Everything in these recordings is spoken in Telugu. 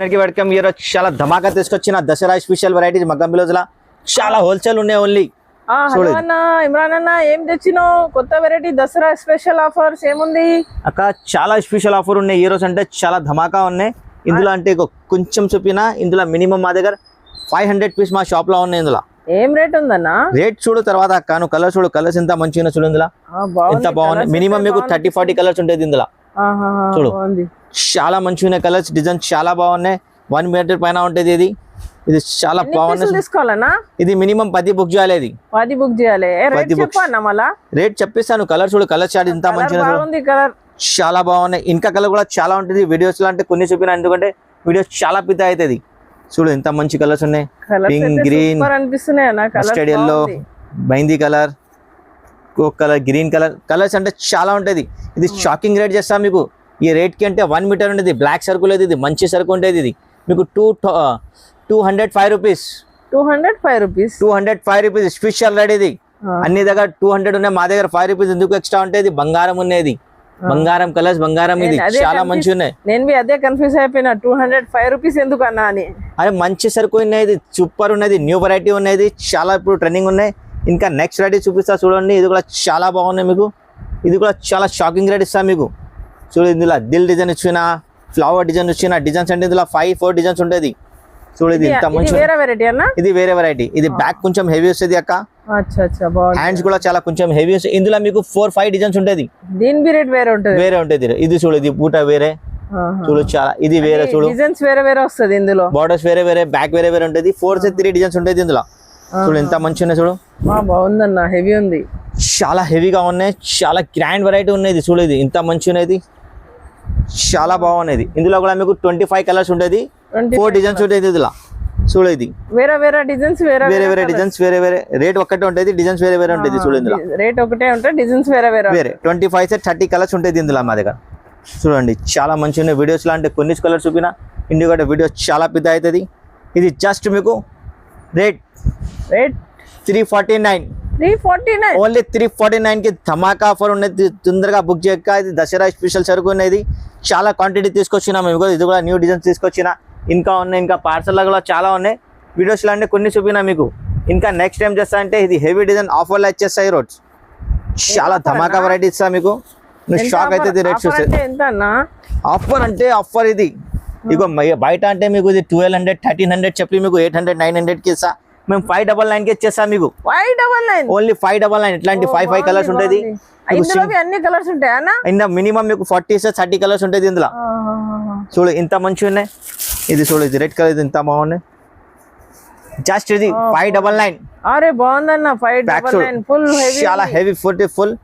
వెల్కమ్ ఈ రోజు చాలా ధమాకా తీసుకొచ్చిన దసరా స్పెషల్ వెరైటీస్ మగ్గం బ్లౌజ్ లా చాలా హోల్సేల్ ఉన్నాయి ఓన్లీ. హలో అన్న ఇమ్రాన్ అన్న, ఏం తెచ్చినావు? కొత్త వెరైటీ దసరా స్పెషల్ ఆఫర్స్ ఏముంది అక్క? చాలా స్పెషల్ ఆఫర్ ఉన్నాయి ఈ రోజు, అంటే చాలా ధమాకా ఉన్నాయి ఇందులో. అంటే కొంచెం చూపినా ఇందులో మినిమం మా దగ్గర 500 పీస్ మా షాప్ లో ఉన్నాయి. ఇందులో ఏం రేట్ ఉందన్న? రేట్ చూడు తర్వాత అక్క, నువ్వు కలర్ చూడు, కలర్స్ ఎంత మంచిగా చూడు. ఇందులో ఎంత బాగున్నాయి, మినిమం మీకు 30-40 కలర్స్ ఉంటాయి ఇందులో. చూడు చాలా మంచిగా ఉన్నాయి కలర్స్, డిజైన్ చాలా బాగున్నాయి. 1 మీటర్ పైన ఉంటుంది ఇది. ఇది చాలా బాగుంది. తీసుకోవాలన్నా? ఇది మినిమం 10 బుక్ చేయాలి. ఇది 10 బుక్ చేయాలి. రేట్ చెప్పిస్తాను, కలర్ చూడు, కలర్ చార్ట్ ఇంత మంచిగా కలర్ చాలా బాగున్నాయి. ఇంకా కలర్ కూడా చాలా ఉంటుంది వీడియోస్ లో, అంటే కొన్ని చూపిన ఎందుకంటే వీడియోస్ చాలా పెద్ద అవుతుంది. చూడు ఎంత మంచి కలర్స్ ఉన్నాయి, పింక్, గ్రీన్, మస్టర్డ్ ఎల్లో, బైందీ colour, Coke colour, green colour. Colours అంటే చాలా ఉంటుంది. ఇది షాకింగ్ రేట్ చేస్తాం మీకు. ఈ రేట్ కి అంటే 1 మీటర్ ఉండేది, బ్లాక్ సరుకు లేదు, ఇది మంచి సరుకు ఉండేది. ఇది మీకు 205 రూపీస్. 205 రూపీస్ స్పెషల్ రేట్ ఇది. అన్ని దగ్గర 200 ఉన్నాయి, మా దగ్గర 5 రూపీస్ ఎందుకు ఎక్స్ట్రా ఉంటుంది? బంగారం ఉన్నది, బంగారం కలర్స్, బంగారం. ఇది చాలా మంచి ఉన్నాయి. నేను అదే కన్ఫ్యూజ్ అయిపోయినా, 205 రూపీస్ ఎందుకు అన్నా అని. అదే మంచి సరుకు ఉన్నది, సూపర్ ఉన్నది, న్యూ వెరైటీ ఉన్నది, చాలా ఇప్పుడు ట్రెండింగ్ ఉన్నాయి. ఇంకా నెక్స్ట్ వెరైటీ చూపిస్తా చూడండి. ఇది కూడా చాలా బాగున్నాయి మీకు. ఇది కూడా చాలా షాకింగ్ రేట్ ఇస్తా మీకు. చూడు ఇందులో దిల్ డిజైన్ ఇచ్చిన, ఫ్లవర్ డిజైన్ ఇచ్చిన, డిజైన్స్ అంటే ఇందులో 5-4 డిజైన్స్ ఉంటుంది. చూడు ఇది ఇంత మంచి, ఇది వేరే వెరైటీ. ఇది బ్యాక్ కొంచెం హెవీ వస్తుంది అక్క, హ్యాండ్స్ కూడా చాలా కొంచెం హెవీ వస్తుంది. ఇందులో మీకు 4-5 డిజైన్స్ ఉంటుంది. దీని రేట్ వేరే ఉంటుంది, వేరే ఉంటుంది. ఇది చూడు, ఇది పూట వేరే, చూడు చాలా ఇది వేరే. చూడు డిజైన్స్ వేరే వేరే వస్తుంది, ఇందులో బార్డర్స్ వేరే వేరే, బ్యాక్ వేరే వేరే ఉంటుంది. 4-3 డిజైన్స్ ఉంటుంది ఇందులో. చూడు ఎంత మంచి ఉన్నాయి. చూడు బాగుందన్న, హెవీ ఉంది, చాలా హెవీగా ఉన్నాయి, చాలా గ్రాండ్ వెరైటీ ఉన్నది. చూడు ఇది ఇంత మంచి ఉన్నది, చాలా బాగున్నది. ఇందులో కూడా మీకు 25 కలర్స్ ఉంటుంది, 4 డిజైన్స్ ఉంటుంది ఇందులో. చూడు ఇది వేరే వేరే డిజైన్స్, వేరే వేరే డిజైన్స్, వేరే వేరే రేట్ ఒకటే ఉంటుంది, డిజైన్స్ వేరే వేరే ఉంటుంది. చూడు ఇందులో రేట్ ఒకటే ఉంటాయి, డిజైన్స్ వేరే వేరే. 25-30 కలర్స్ ఉంటుంది ఇందులో మా దగ్గర. చూడండి చాలా మంచి ఉన్నాయి. వీడియోస్ లో అంటే కొన్ని కలర్స్ చూపిన, ఎందుకంటే వీడియో చాలా పెద్ద అవుతుంది. ఇది జస్ట్ మీకు రేట్ 349. ఓన్లీ 349 కి ధమాకా ఆఫర్ ఉన్నది. తొందరగా బుక్ చేయక, ఇది దసరా స్పెషల్ సరుకు ఉన్నది. చాలా క్వాంటిటీ తీసుకొచ్చినా మేము. ఇది కూడా న్యూ డిజైన్స్ తీసుకొచ్చిన, ఇంకా ఉన్నాయి. ఇంకా పార్సల్ కూడా చాలా ఉన్నాయి. వీడియోస్ లో అంటే కొన్ని చూపినా మీకు. ఇంకా నెక్స్ట్ టైం చేస్తా అంటే ఇది హెవీ డిజైన్ ఆఫర్లో ఇచ్చేస్తాయి. రోడ్స్ చాలా ధమాకా వెరైటీ ఇస్తా మీకు. నువ్వు షాక్ అయితే రేట్ చూస్తే. ఆఫర్ అంటే ఆఫర్ ఇది. ఇగో బయట అంటే మీకు ఇది 1200-1300 చెప్పి మీకు 800-900 కి ఇస్తా. మేము 599 కి ఇచ్చేస్తాం మీకు. 599 ఓన్లీ 599. ఇట్లాంటి 5 కలర్స్ ఉంటుంది. అన్ని కలర్స్ ఉంటాయా? ఇందులో మినిమం మీకు 40-30 కలర్స్ ఉంటుంది ఇందులో. చూడు ఇంత మంచిగా ఉన్నాయి. ఇది చూడు, ఇది రెడ్ కలర్, ఇది ఇంత బాగున్నాయి. జస్ట్ ఇది 599. అరే బాగుందన్న, 599 ఫుల్ హెవీ, చాలా హెవీ ఫుల్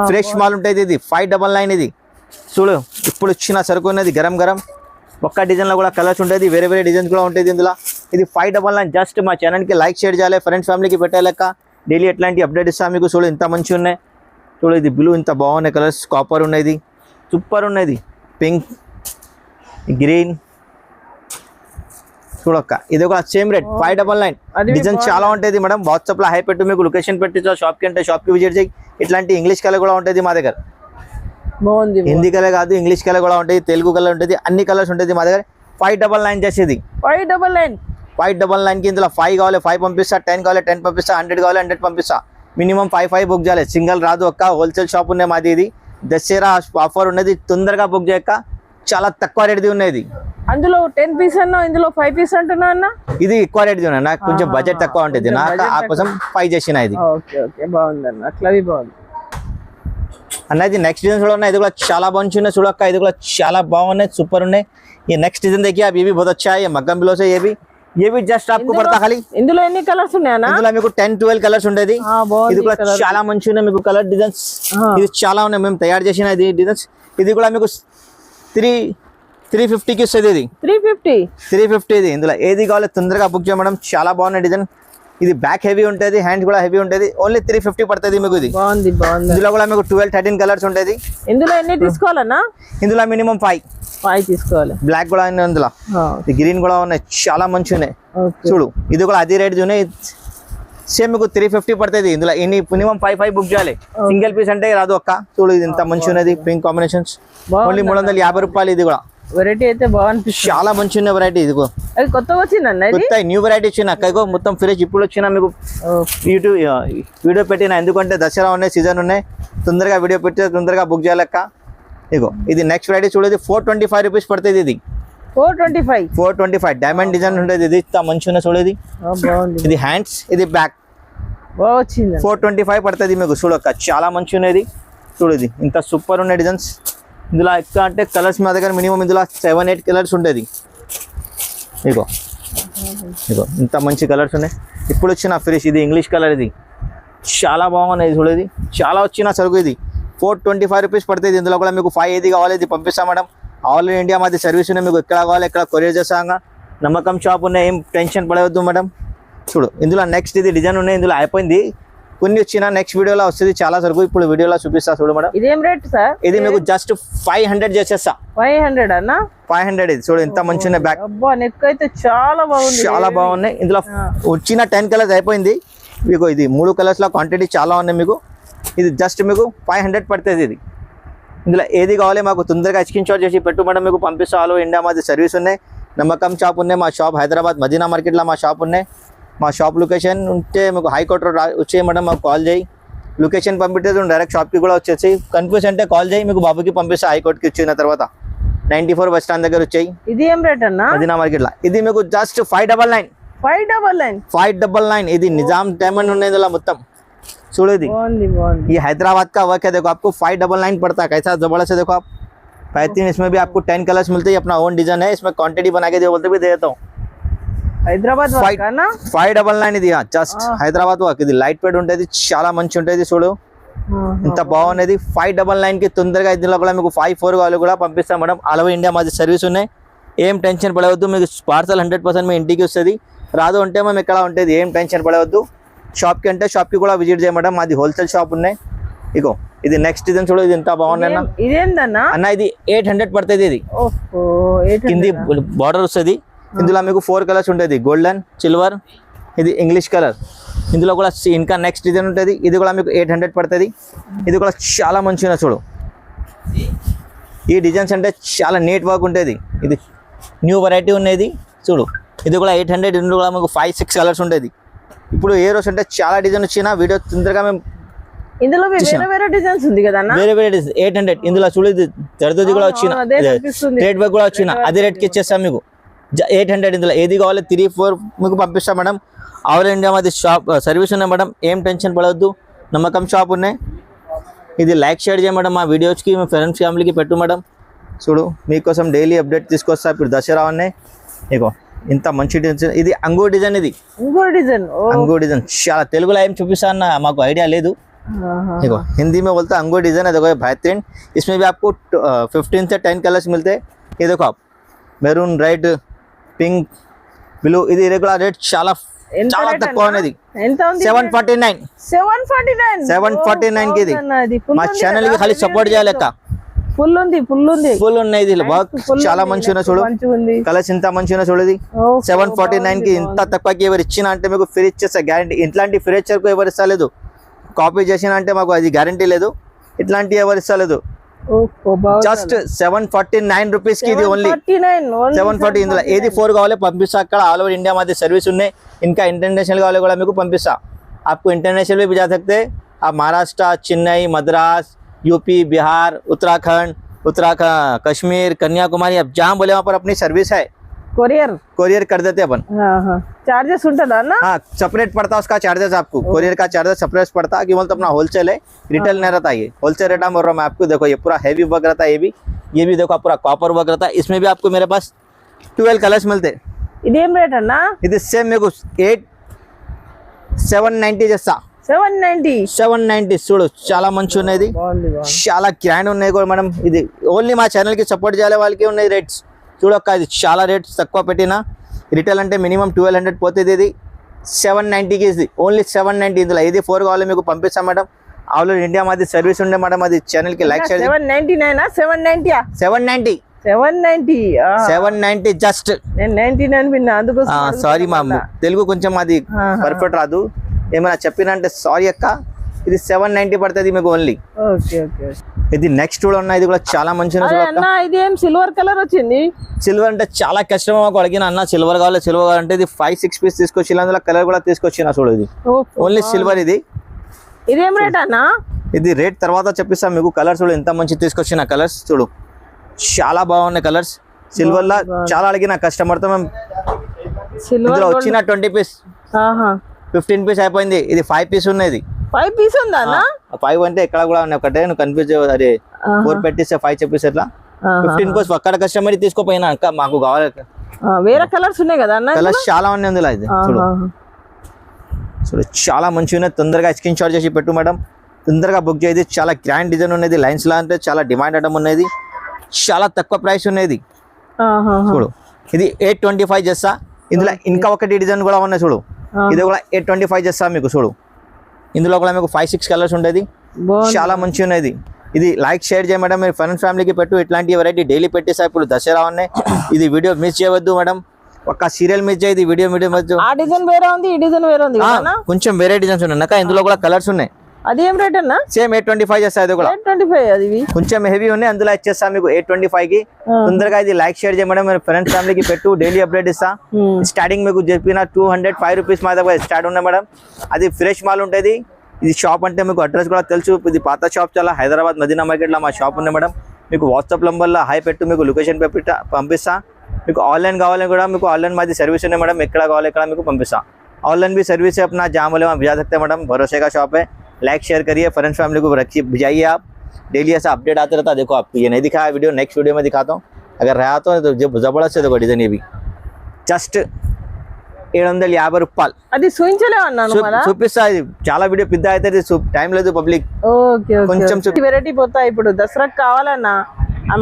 ఫ్రెష్ మాల్ ఉంటుంది. ఇది 599. ఇది చూడు ఇప్పుడు ఇచ్చిన సరుకు ఉన్నది, గరం గరం. ఒక్క డిజైన్ లో కూడా కలర్స్ ఉంటుంది, వేరే వేరే డిజైన్స్ కూడా ఉంటుంది ఇందులో. ఇది 599. జస్ట్ మా ఛానల్ కి లైక్ షేర్ చేయాలి, ఫ్రెండ్స్ ఫ్యామిలీకి పెట్టాలక్క. డైలీ ఎట్లాంటి అప్డేట్ ఇస్తాం మీకు. చూడు ఇంత మంచిగా ఉన్నాయి. చూడు ఇది బ్లూ, ఇంత బాగున్నాయి కలర్స్. కాపర్ ఉన్నది, సూపర్ ఉన్నది. Pink, green. చూడక్క ఇది ఒక సేమ్ రేట్ 599. డిజైన్ చాలా ఉంటుంది మేడం. వాట్సాప్ లో హై పెట్టు, మీకు లొకేషన్ పెట్టి షాప్ కి అంటే షాప్ కి విజిట్ చేయి. ఇట్లాంటి ఇంగ్లీష్ కలర్ కూడా ఉంటుంది మా దగ్గర. హిందీ కలర్ కాదు, ఇంగ్లీష్ కలర్ కూడా ఉంటుంది, తెలుగు కలర్ ఉంటుంది, అన్ని కలర్స్ ఉంటుంది మా దగ్గర. 599 చేసేది. 599 కి ఇందులో 5 కావాలి 5 పంపిస్తా, 10 కావాలి 10 పంపిస్తా, 100 కావాలి 100 పంపిస్తా. మినిమం 5 బుక్ చేయాలి. సింగిల్ రాదు అక్క, హోల్సేల్ షాప్ ఉన్నాయి మాది. ఇది దసరా ఆఫర్ ఉన్నది, తొందరగా బుక్ చేయక. చాలా తక్కువ రేట్ది ఉన్నది. అందులో 10 పీస్ అన్నా, ఇందులో 5 పీస్ అంటున్నా అన్న. ఇది ఎక్కువ రేట్ది ఉన్నా, నాకు కొంచెం బడ్జెట్ తక్కువ ఉంటుంది, నాకు ఆ కోసం 5 చేసిన. ఇది బాగుందన్న, అట్లా బాగుంది అన్నది. నెక్స్ట్ డిజైన్స్ కూడా ఉన్నాయి, ఇది కూడా చాలా బాగున్నాయి. చూడక్క ఇది కూడా చాలా బాగున్నాయి, సూపర్ ఉన్నాయి. ये नेक्स्ट डिजाइन देखिए आप, ये भी बहुत अच्छा है. ये मग्गम बिलो से ये भी जस्ट आपको पड़ता खाली. ఇందులో ఎన్ని కలర్స్ ఉన్నాయనా? ఇందులో మీకు 10-12 కలర్స్ ఉండేది. ఇది కూడా చాలా మంచి ఉన్నాయి మీకు కలర్ డిజైన్స్. ఇది చాలా ఉన్నాయి, మేము తయారు చేసిన ఇది డిజైన్స్. ఇది కూడా మీకు 350 కి వస్తుంది. ఇది 350 ఇది. ఇందులో ఏది కావాలి తొందరగా బుక్ చేయడం. చాలా బాగున్నాయి డిజైన్. ఇది బ్యాక్ హెవీ ఉంటుంది, హ్యాండ్స్ కూడా హెవీ ఉంటుంది. ఓన్లీ 350 పడుతుంది మీకు. ఇది బాగుంది. ఇందులో కూడా మీకు 12-13 కలర్స్ ఉంటుంది. ఇందులో ఎన్ని తీసుకోవాలన్నా? ఇందులో మినిమం 5 తీసుకోవాలి. బ్లాక్ కూడా ఉన్నాయి, ఇందులో గ్రీన్ కూడా ఉన్నాయి, చాలా మంచి ఉన్నాయి. చూడు ఇది కూడా అదే రేట్ ఉన్నాయి, సేమ్ మీకు 350 పడుతుంది. ఇందులో ఎన్ని మినిమం 5 బుక్ చేయాలి. సింగిల్ పీస్ అంటే రాదు అక్క. చూడు ఇది ఇంత మంచి ఉన్నది, పింక్ కాంబినేషన్స్. ఓన్లీ 350 రూపాయలు. ఇది కూడా వెరైటీ అయితే బాగుంటుంది. చాలా మంచి ఉన్న వెరైటీ ఇదిగో అది కొత్తగా వచ్చిందన్న ఇది. కొత్త న్యూ వెరైటీ వచ్చిన అక్క ఇగో మొత్తం ఫ్రెష్ ఇప్పుడు వచ్చిన మీకు యూట్యూబ్ వీడియో పెట్టిన ఎందుకంటే దసరా ఉన్నాయి సీజన్ ఉన్నాయి తొందరగా వీడియో పెట్టి తొందరగా బుక్ చేయాలక్క. ఇగో ఇది నెక్స్ట్ వెరైటీ చూడేది 425 రూపీస్ పడుతుంది. ఇది 425 డైమండ్ డిజైన్ ఉండేది. ఇది ఇంత మంచి ఉన్న చూడేది. బాగుంది. ఇది హ్యాండ్స్ ఇది బ్యాక్ బాగా వచ్చింది. 425 పడుతుంది మీకు చూడక్క చాలా మంచి ఉన్నది. చూడది ఇంత సూపర్ ఉన్న డిజైన్స్. ఇందులో ఎక్కువ అంటే కలర్స్ మా దగ్గర మినిమం ఇందులో 7-8 కలర్స్ ఉంటుంది. ఇగో ఇగో ఇంత మంచి కలర్స్ ఉన్నాయి ఇప్పుడు వచ్చిన ఫ్రెష్. ఇది ఇంగ్లీష్ కలర్ ఇది చాలా బాగున్నాయి చూడేది. చాలా వచ్చిన సరుకు ఇది 425 రూపీస్ పడుతుంది. ఇందులో కూడా మీకు 5 ఏది కావాలి ఇది పంపిస్తాం మేడం. ఆల్ ఇండియా మాది సర్వీస్ ఉన్నాయి. మీకు ఎక్కడ కావాలి ఎక్కడ కొరియర్ చేస్తాగా నమ్మకం షాప్ ఉన్నాయి. ఏం టెన్షన్ పడవద్దు మేడం. చూడు ఇందులో నెక్స్ట్ ఇది డిజైన్ ఉన్నాయి. ఇందులో అయిపోయింది కొన్ని వచ్చిన నెక్స్ట్ వీడియోలో వస్తుంది చాలా సరుకు. ఇప్పుడు వీడియోలో చూపిస్తా చూడు మేడం. ఇదేం రేట్ సార్? ఇది మీకు జస్ట్ 500 చేసేస్తా. 500 అన్న? 500 ఇది చూడు ఇంత మంచి ఉన్నాయి. బ్యాక్ అబ్బా నెక్ అయితే చాలా బాగుంది. చాలా బాగున్నాయి. ఇందులో వచ్చిన 10 కలర్స్ అయిపోయింది. మీకు ఇది 3 కలర్స్ లో క్వాంటిటీ చాలా ఉన్నాయి మీకు. ఇది జస్ట్ మీకు 500 పడుతుంది. ఇది ఇందులో ఏది కావాలి మాకు తొందరగా స్క్రీన్ షాట్ చేసి పెట్టు మేడం. మీకు పంపిస్తా. ఆల్ ఇండియా మాది సర్వీస్ ఉన్నాయి. నమ్మకం షాప్ ఉన్నాయి. మా షాప్ హైదరాబాద్ మదీనా మార్కెట్లో మా షాప్ ఉన్నాయి. మా షాప్ లొకేషన్ ఉంటే మీకు హైకోర్ట్ రోడ్ వచ్చే మేడం మాకు కాల్ చేయి. లొకేషన్ పంపితే డైరెక్ట్ షాప్కి కూడా వచ్చేసి కన్ఫ్యూజ్ అంటే కాల్ చేయి. మీకు బాబుకి పంపిస్తా హైకోర్ట్కి వచ్చిన తర్వాత 94 బస్ స్టాండ్ దగ్గర వచ్చాయి. ఇది ఏం రేట్ అన్న? మదీనా మార్కెట్లో ఇది మీకు జస్ట్ 599. 599 ఇది నిజాం డైమండ్ ఉన్నాయి ఇందులో మొత్తం చూడేది. ये हैदराबाद का वर्क है. देखो आपको 599 पड़ता है. कैसा जबरदस्त है देखो आप. बेहतरीन. इसमें भी आपको 10 कलर्स मिलते हैं. अपना ओन डिजाइन है. इसमें क्वांटिटी बना के दे बोलते भी दे देता हूँ. హైదరాబాద్ 599 ఇది జస్ట్ హైదరాబాద్ వర్క్. ఇది లైట్ వెయిట్ ఉంటుంది చాలా మంచి ఉంటుంది చూడు ఇంత బాగున్నది. 599 కి తొందరగా ఇందులో కూడా మీకు 54 కావాలి కూడా పంపిస్తాం మేడం. ఆల్ ఓవర్ ఇండియా మాది సర్వీస్ ఉన్నాయి. ఏం టెన్షన్ పడవద్దు. మీకు పార్సల్ 100% మీ ఇంటికి వస్తుంది. రాదు అంటే మేము ఎక్కడ ఉంటుంది. ఏం టెన్షన్ పడవద్దు. షాప్కి అంటే షాప్కి కూడా విజిట్ చేయమంటాం. మాది హోల్సేల్ షాప్ ఉన్నాయి. ఇగో ఇది నెక్స్ట్ డిజైన్ చూడు. ఇది ఎంత బాగున్నాయి అన్న. ఇది 800 పడుతుంది. ఇది కింది బార్డర్ వస్తుంది. ఇందులో మీకు 4 కలర్స్ ఉంటుంది. గోల్డెన్, సిల్వర్, ఇది ఇంగ్లీష్ కలర్. ఇందులో కూడా ఇంకా నెక్స్ట్ డిజైన్ ఉంటుంది. ఇది కూడా మీకు 800 పడుతుంది. ఇది కూడా చాలా మంచిగా చూడు. ఈ డిజైన్స్ అంటే చాలా నీట్ వర్క్ ఉంటుంది. ఇది న్యూ వెరైటీ ఉన్నది చూడు. ఇది కూడా 800. ఇందులో కూడా మీకు 5-6 కలర్స్ ఉంటుంది. ఇప్పుడు ఏ రోజు అంటే చాలా డిజైన్ వచ్చిన వీడియో తొందరగా మేము ఇందులో వేరే డిజైన్స్ ఉంది కదా అన్న? వేరే డిజైన్ 800. ఇందులో చూడు ఇది జర్దోది కూడా వచ్చిన రేట్ వర్క్ కూడా వచ్చిన అదే రేట్కి ఇచ్చేస్తాం మీకు 800. ఇందులో ఏది కావాలి 3-4 మీకు పంపిస్తాం మేడం. ఆల్ ఇండియా మాది షాప్ సర్వీస్ ఉన్నాయి మేడం. ఏం టెన్షన్ పడవద్దు. నమ్మకం షాప్ ఉన్నాయి. ఇది లైక్ షేర్ చేయ మేడం. మా వీడియోస్కి మీ ఫ్రెండ్స్ ఫ్యామిలీకి పెట్టు మేడం. చూడు మీకోసం డైలీ అప్డేట్ తీసుకొస్తా. ఇప్పుడు దసరా ఉన్నాయి. ఇగో ఇంత మంచి డిజైన్. ఇది అంగూర్ డిజైన్. ఇది अंगूर डिजाइन చాలా తెలుగులో ఏం చూపిస్తా అన్న మాకు ఐడియా లేదు. देखो हिंदी में बोलते हैं अंगूर डिजाइन है. देखो ये बेहतरीन. इसमें भी आपको 15 से 10 कलर्स मिलते हैं. ये देखो आप మెరూన్, రెడ్, పింక్, బ్లూ. ఇది రెగ్యులర్ రేట్ చాలా చాలా తక్కువ ఉన్నది. 749. 749 కి ఇది. మా ఛానల్ కి ఖాళీ సపోర్ట్ చేయాలక్క. ఫుల్ ఉన్నాయి. ఇది చాలా మంచిగా చూడు. కలర్స్ ఇంత మంచిగా చూడది. 749 కి ఇంత తక్కువకి ఎవరు ఇచ్చిన అంటే మీకు ఫ్రీ ఇచ్చేస్తా గ్యారంటీ. ఇట్లాంటి ఫ్రీచర్ కు ఎవరు ఇస్తలేదు. కాపీ చేసిన అంటే మాకు అది గ్యారంటీ లేదు. ఇట్లాంటి ఎవరు ఇస్తలేదు. జస్ట్ 749 రూపీస్ కి ఇది ఓన్లీ 740. ఇందులో ఏది 4 కావాలి పంపిస్తా. అక్కడ ఆల్ ఓవర్ ఇండియా మాది సర్వీస్ ఉన్నాయి. ఇంకా ఇంటర్నేషనల్ కావాలి కూడా మీకు పంపిస్తా. आपको इंटरनेशनल भी जा सकते हैं. आप महाराष्ट्र, चेन्नई, मद्रास, यूपी, बिहार, उत्तराखंड, कश्मीर, कन्याकुमारी, आप जहाँ बोले वहाँ पर अपनी सर्विस है. कोरियर कर देते अपन. चार्जेस ఉంటదా అన్న? हाँ सेपरेट पड़ता है उसका चार्जेस. आपको कोरियर का चार्जेस सेपरेट पड़ता है. कि बोलते अपना होलसेल है, रिटेल नहीं रहता. ये होलसेल रेट में बोल रहा हूँ मैं आपको. देखो ये पूरा हैवी वर्क रहता है. ये भी देखो पूरा कॉपर वर्क रहता है. इसमें भी आपको मेरे पास 12 कलर्स मिलते. ఇదేం రేట్ అన్న? ఇది సేమ్ మీకు 790 చేస్తా. 790 చూడు చాలా మంచి ఉన్నది. చాలా గ్రాండ్ ఉన్నాయి కూడా మేడం. ఇది ఓన్లీ మా ఛానల్ కి సపోర్ట్ చేయాలి వాళ్ళకి ఉన్నాయి రేట్స్ చూడొక్క. ఇది చాలా రేట్స్ తక్కువ పెట్టిన. రిటైల్ అంటే మినిమం 1200 పోతుంది. ఇది 790కి ఇది ఓన్లీ 790. ఇందులో ఏది 4 కావాలి మీకు పంపిస్తాం మేడం. ఆల్ ఓవర్ ఇండియా మాది సర్వీస్ ఉండే మేడం. అది ఛానల్ కి లైక్ షేర్. 790 జస్ట్ 99 విన్నా అందుకోసం. సారీ మా తెలుగు కొంచెం అది పర్ఫెక్ట్ రాదు. ఏమైనా చెప్పినంటే సారీ అక్క. ఇది 790 పడుతుంది మీకు ఓన్లీ. Okay okay. ఇది నెక్స్ట్ కూడా ఉన్నాయి, ఇది కూడా చాలా మంచిగా అదే అన్న ఇది ఏం సిల్వర్ కలర్ వచ్చింది. సిల్వర్ అంటే చాలా కష్టం మాకు అడిగిన అన్న, సిల్వర్ కావాలంటే ఇది 5-6 పీస్ తీసుకొచ్చి అందులో కలర్ కూడా తీసుకొచ్చిన చూడు. ఇది ఓన్లీ సిల్వర్. ఇదేం రేట్ అన్న? ఇది రేట్ తర్వాత చెప్పిస్తాం మీకు. కలర్స్ చూడు ఎంత మంచి తీసుకొచ్చిన కలర్స్ చూడు, చాలా బాగున్నాయి కలర్స్. సిల్వర్ లా చాలా అడిగిన కస్టమర్ తో మేము. ఇందులో వచ్చిన 20 పీస్ 15 పీస్ అయిపోయింది. ఇది 5 పీస్ ఉన్నది. 5 పీస్ ఉందా అన్న? 5 అంటే ఎక్కడ కూడా ఉన్నాయి, ఒకటే నువ్వు కన్ఫ్యూజ్ అదే 4 పెట్టిస్తే 5 చెప్పేసి ఎట్లా. 15 పీస్ ఒక్కడ కస్టమర్ తీసుకోపోయినా అక్క మాకు కావాలి. వేరే కలర్స్ ఉన్నాయి కదా అన్న? కలర్స్ చాలా ఉన్నాయి అందులో. ఇది చూడు చూడు చాలా మంచిగా ఉన్నాయి. తొందరగా స్క్రీన్ షాట్ చేసి పెట్టు మేడం, తొందరగా బుక్ చేయది. చాలా గ్రాండ్ డిజైన్ ఉన్నది, లైన్స్ లా అంటే చాలా డిమాండ్ ఐటమ్ ఉన్నది, చాలా తక్కువ ప్రైస్ ఉన్నది. చూడు ఇది 825 చేస్తా. ఇందులో ఇంకా ఒకటి డిజైన్ కూడా ఉన్నాయి చూడు, ఇది కూడా 825 చేస్తా మీకు. చూడు ఇందులో కూడా మీకు 5-6 కలర్స్ ఉండేది, చాలా మంచిగా ఉన్నది. ఇది లైక్ షేర్ చేయ మేడం, మీరు ఫ్రెండ్స్ ఫ్యామిలీకి పెట్టు. ఇట్లాంటి వెరైటీ డైలీ పెట్టేసా. ఇప్పుడు దసరా ఉన్నాయి, ఇది వీడియో మిస్ చేయవద్దు మేడం. ఒక సీరియల్ మిస్ చేయదు, వీడియో ఆ డిజైన్ వేరే ఉంది, ఈ డిజైన్ వేరే ఉంది. కొంచెం వేరే డిజైన్స్ ఉన్నాయి, ఇందులో కూడా కలర్స్ ఉన్నాయి. అది ఏం రేట్ అన్న? సేమ్ 825 చేస్తా. ఇది కూడా 825. అది కొంచెం హెవీ ఉన్నాయి, అందులో ఇచ్చేస్తా మీకు 825 కి. తొందరగా ఇది లైక్ షేర్ చేయడం, మీరు ఫ్రెండ్స్ ఫ్యామిలీకి పెట్టు. డైలీ అప్డేట్ ఇస్తా. స్టార్టింగ్ మీకు చెప్పిన 205 రూపీస్ మా దగ్గర స్టార్ట్ ఉన్నాయి మేడం. అది ఫ్రెష్ మాల్ ఉంటుంది. ఇది షాప్ అంటే మీకు అడ్రస్ కూడా తెలుసు, ఇది పాత షాప్ చాలా హైదరాబాద్ మదీనా మార్కెట్లో మా షాప్ ఉంది మేడం. మీకు వాట్సాప్ నంబర్లో హాయ్ పెట్టు, మీకు లొకేషన్ పంపిస్తా. మీకు ఆన్లైన్ కావాలని కూడా మీకు ఆన్లైన్ మాది సర్వీస్ ఉన్నాయి మేడం, ఎక్కడ కావాలి ఎక్కడ మీకు పంపిస్తా. ऑनलाइन भी सर्विस है अपना, जहाँ बोले वहाँ भिजा सकते हैं मैडम, भरोसे का शॉप है. लाइक शेयर करिए, फ्रेंड्स फैमिली को रखिए, भिजाइए आप. डेली ऐसा अपडेट आते रहता है. देखो आप ये नहीं दिखाया वीडियो, नेक्स्ट वीडियो में दिखाता हूँ. अगर रहा तो जब जबरदस्त है देखो डिजाइन. ये भी జస్ట్ 750 రూపాయలు. అది చూపించలేమన్నాను కదా, చూపిస్తా. ఇది చాలా వీడియో పెద్ద అయితే టైం లేదు పబ్లిక్. ఓకే కొంచెం వెరైటీ పోతాయి. ఇప్పుడు దసరాకి కావాలన్నా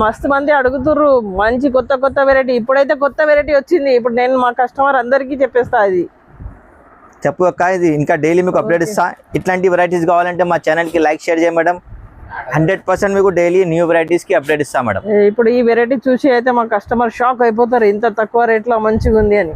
మస్తు మంది అడుగుతుర్రు, మంచి కొత్త కొత్త వెరైటీ. ఇప్పుడైతే కొత్త వెరైటీ వచ్చింది, ఇప్పుడు నేను మా కస్టమర్ అందరికీ చెప్పేస్తా. అది చెప్పు అక్క, ఇది ఇంకా డైలీ మీకు అప్డేట్ ఇస్తా. ఇట్లాంటి వెరైటీస్ కావాలంటే మా ఛానల్కి లైక్ షేర్ చేయ మేడం. 100% మీకు డైలీ న్యూ వెరైటీస్కి అప్డేట్ ఇస్తా మేడం. ఇప్పుడు ఈ వెరైటీ చూసి అయితే మా కస్టమర్ షాక్ అయిపోతారు, ఇంత తక్కువ రేట్లో మంచిగా ఉంది అని.